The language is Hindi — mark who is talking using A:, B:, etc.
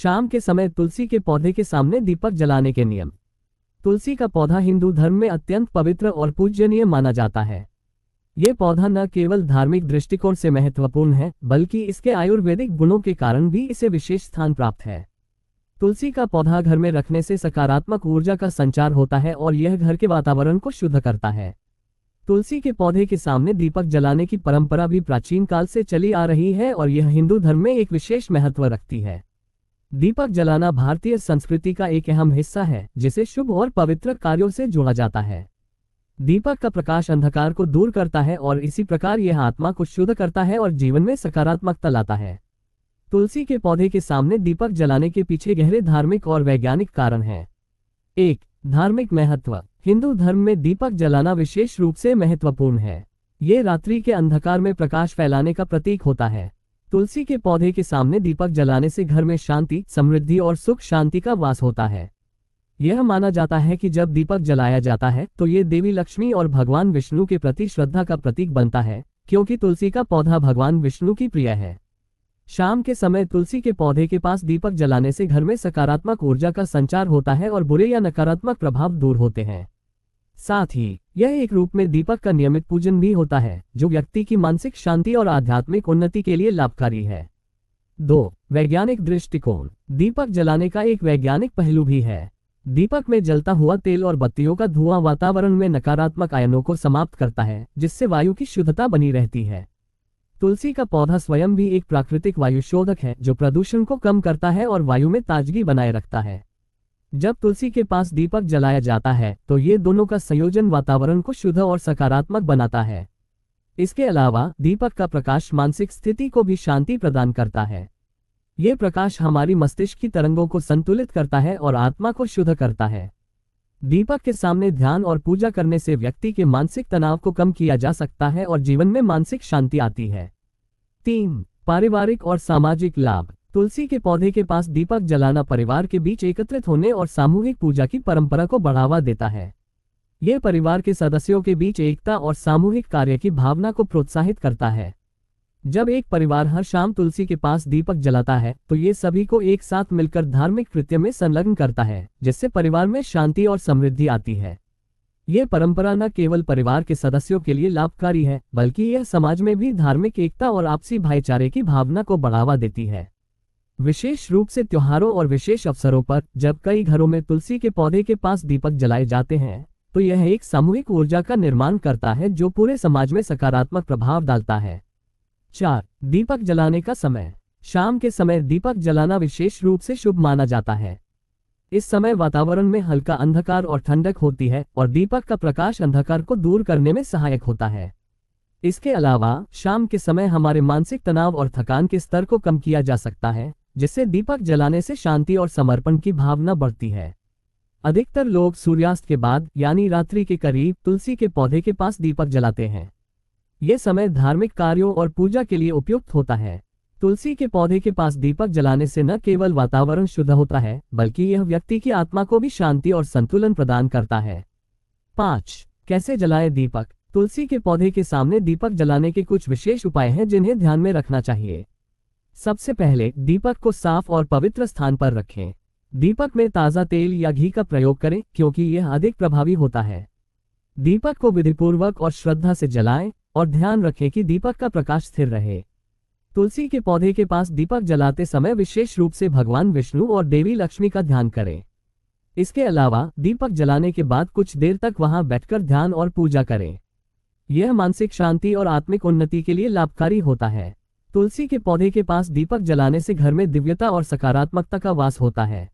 A: शाम के समय तुलसी के पौधे के सामने दीपक जलाने के नियम। तुलसी का पौधा हिंदू धर्म में अत्यंत पवित्र और पूजनीय माना जाता है। ये पौधा न केवल धार्मिक दृष्टिकोण से महत्वपूर्ण है, बल्कि इसके आयुर्वेदिक गुणों के कारण भी इसे विशेष स्थान प्राप्त है। तुलसी का पौधा घर में रखने से सकारात्मक ऊर्जा का संचार होता है और यह घर के वातावरण को शुद्ध करता है। तुलसी के पौधे के सामने दीपक जलाने की परंपरा भी प्राचीन काल से चली आ रही है और यह हिंदू धर्म में एक विशेष महत्व रखती है। दीपक जलाना भारतीय संस्कृति का एक अहम हिस्सा है, जिसे शुभ और पवित्र कार्यों से जोड़ा जाता है। दीपक का प्रकाश अंधकार को दूर करता है और इसी प्रकार यह आत्मा को शुद्ध करता है और जीवन में सकारात्मकता लाता है। तुलसी के पौधे के सामने दीपक जलाने के पीछे गहरे धार्मिक और वैज्ञानिक कारण हैं। 1. धार्मिक महत्व। हिंदू धर्म में दीपक जलाना विशेष रूप से महत्वपूर्ण है। ये रात्रि के अंधकार में प्रकाश फैलाने का प्रतीक होता है। तुलसी के पौधे के सामने दीपक जलाने से घर में शांति, समृद्धि और सुख शांति का वास होता है। यह माना जाता है कि जब दीपक जलाया जाता है तो ये देवी लक्ष्मी और भगवान विष्णु के प्रति श्रद्धा का प्रतीक बनता है, क्योंकि तुलसी का पौधा भगवान विष्णु की प्रिय है। शाम के समय तुलसी के पौधे के पास दीपक जलाने से घर में सकारात्मक ऊर्जा का संचार होता है और बुरे या नकारात्मक प्रभाव दूर होते हैं। साथ ही यह एक रूप में दीपक का नियमित पूजन भी होता है, जो व्यक्ति की मानसिक शांति और आध्यात्मिक उन्नति के लिए लाभकारी है। 2. वैज्ञानिक दृष्टिकोण। दीपक जलाने का एक वैज्ञानिक पहलू भी है। दीपक में जलता हुआ तेल और बत्तियों का धुआं वातावरण में नकारात्मक आयनों को समाप्त करता है, जिससे वायु की शुद्धता बनी रहती है। तुलसी का पौधा स्वयं भी एक प्राकृतिक वायु शोधक है, जो प्रदूषण को कम करता है और वायु में ताजगी बनाए रखता है। जब तुलसी के पास दीपक जलाया जाता है तो ये दोनों का संयोजन वातावरण को शुद्ध और सकारात्मक बनाता है। इसके अलावा दीपक का प्रकाश मानसिक स्थिति को भी शांति प्रदान करता है। ये प्रकाश हमारी मस्तिष्क की तरंगों को संतुलित करता है और आत्मा को शुद्ध करता है। दीपक के सामने ध्यान और पूजा करने से व्यक्ति के मानसिक तनाव को कम किया जा सकता है और जीवन में मानसिक शांति आती है। 3. पारिवारिक और सामाजिक लाभ। तुलसी के पौधे के पास दीपक जलाना परिवार के बीच एकत्रित होने और सामूहिक पूजा की परंपरा को बढ़ावा देता है। यह परिवार के सदस्यों के बीच एकता और सामूहिक कार्य की भावना को प्रोत्साहित करता है। जब एक परिवार हर शाम तुलसी के पास दीपक जलाता है तो ये सभी को एक साथ मिलकर धार्मिक कृत्य में संलग्न करता है, जिससे परिवार में शांति और समृद्धि आती है। यह परंपरा न केवल परिवार के सदस्यों के लिए लाभकारी है, बल्कि यह समाज में भी धार्मिक एकता और आपसी भाईचारे की भावना को बढ़ावा देती है। विशेष रूप से त्योहारों और विशेष अवसरों पर जब कई घरों में तुलसी के पौधे के पास दीपक जलाए जाते हैं तो यह एक सामूहिक ऊर्जा का निर्माण करता है, जो पूरे समाज में सकारात्मक प्रभाव डालता है। 4. दीपक जलाने का समय। शाम के समय दीपक जलाना विशेष रूप से शुभ माना जाता है। इस समय वातावरण में हल्का अंधकार और ठंडक होती है और दीपक का प्रकाश अंधकार को दूर करने में सहायक होता है। इसके अलावा शाम के समय हमारे मानसिक तनाव और थकान के स्तर को कम किया जा सकता है, जिससे दीपक जलाने से शांति और समर्पण की भावना बढ़ती है। अधिकतर लोग सूर्यास्त के बाद यानी रात्रि के करीब तुलसी के पौधे के पास दीपक जलाते हैं। यह समय धार्मिक कार्यों और पूजा के लिए उपयुक्त होता है। तुलसी के पौधे के पास दीपक जलाने से न केवल वातावरण शुद्ध होता है, बल्कि यह व्यक्ति की आत्मा को भी शांति और संतुलन प्रदान करता है। 5. कैसे जलाएं दीपक। तुलसी के पौधे के सामने दीपक जलाने के कुछ विशेष उपाय हैं जिन्हें ध्यान में रखना चाहिए। सबसे पहले दीपक को साफ और पवित्र स्थान पर रखें। दीपक में ताज़ा तेल या घी का प्रयोग करें, क्योंकि यह अधिक प्रभावी होता है। दीपक को विधिपूर्वक और श्रद्धा से जलाएं और ध्यान रखें कि दीपक का प्रकाश स्थिर रहे। तुलसी के पौधे के पास दीपक जलाते समय विशेष रूप से भगवान विष्णु और देवी लक्ष्मी का ध्यान करें। इसके अलावा दीपक जलाने के बाद कुछ देर तक वहां बैठकर ध्यान और पूजा करें। यह मानसिक शांति और आत्मिक उन्नति के लिए लाभकारी होता है। तुलसी के पौधे के पास दीपक जलाने से घर में दिव्यता और सकारात्मकता का वास होता है।